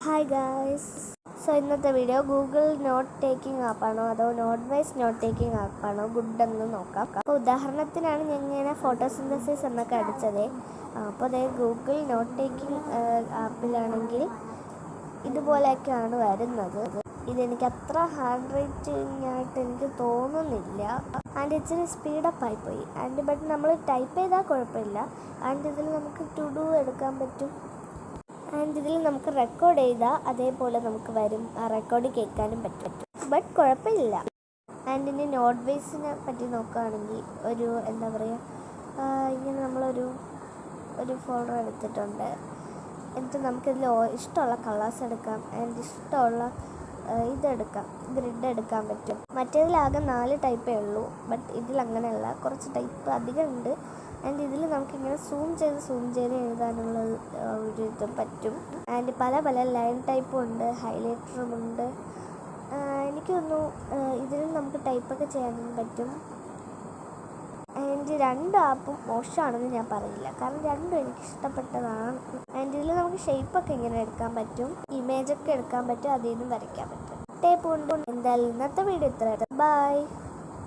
Hi guys. ഇന്നത്തെ video Google note taking ആപ്പാണോ അതോ നോട്ട് വൈസ് നോട്ട് ടേക്കിംഗ് ആപ്പാണോ ഗുഡ് എന്ന് നോക്കാം. അപ്പോൾ ഉദാഹരണത്തിനാണ് ഞാൻ ഇങ്ങനെ ഫോട്ടോസിന്തസിസ് എന്നൊക്കെ അടിച്ചത്. അപ്പോൾ അതേ ഗൂഗിൾ നോട്ട് ടേക്കിംഗ് ആപ്പിലാണെങ്കിൽ ഇതുപോലെയൊക്കെയാണ് വരുന്നത്. ഇതെനിക്ക് അത്ര ഹാൻഡ് റൈറ്റിംഗ് ആയിട്ട് എനിക്ക് തോന്നുന്നില്ല. ആൻഡ് ഇച്ചിരി സ്പീഡപ്പ് ആയിപ്പോയി. ബട്ട് നമ്മൾ ടൈപ്പ് ചെയ്താൽ കുഴപ്പമില്ല. ഇതിൽ നമുക്ക് ടു ഡു എടുക്കാൻ പറ്റും. ഇതിൽ നമുക്ക് റെക്കോർഡ് ചെയ്താൽ അതേപോലെ നമുക്ക് വരും. ആ റെക്കോർഡ് കേൾക്കാനും പറ്റും. ബട്ട് കുഴപ്പമില്ല. ഇനി നോട്ട് വൈസിനെ പറ്റി നോക്കുകയാണെങ്കിൽ എന്താ പറയുക, ഇങ്ങനെ നമ്മളൊരു ഫോൾഡർ എടുത്തിട്ടുണ്ട്. എന്നിട്ട് നമുക്കിതിൽ ഇഷ്ടമുള്ള കളേഴ്സ് എടുക്കാം. ഇഷ്ടമുള്ള ഇതെടുക്കാം, ഗ്രിഡ് എടുക്കാൻ പറ്റും. മറ്റേതിലാകെ 4 ടൈപ്പേ ഉള്ളൂ. ബട്ട് ഇതിലങ്ങനെയല്ല, കുറച്ച് ടൈപ്പ് അധികം ഉണ്ട്. ഇതിൽ നമുക്കിങ്ങനെ സൂം ചെയ്ത് എഴുതാനുള്ള ഒരു ഇതും പറ്റും. പല ലൈൻ ടൈപ്പും ഉണ്ട്, ഹൈലൈറ്ററും ഉണ്ട്. എനിക്ക് തോന്നുന്നു ഇതിൽ നമുക്ക് ടൈപ്പൊക്കെ ചെയ്യാനും പറ്റും. 2 ആപ്പും മോശമാണെന്ന് ഞാൻ പറയില്ല, കാരണം രണ്ടും എനിക്ക് ഇഷ്ടപ്പെട്ടതാണ്. ഇതിൽ നമുക്ക് ഷേപ്പൊക്കെ ഇങ്ങനെ എടുക്കാൻ പറ്റും, ഇമേജൊക്കെ എടുക്കാൻ പറ്റും, അതിൽ നിന്നും വരയ്ക്കാൻ പറ്റും. ടേപ്പ് കൊണ്ട് എന്തായാലും ഇന്നത്തെ വീഡിയോ ഇത്ര. ബൈ.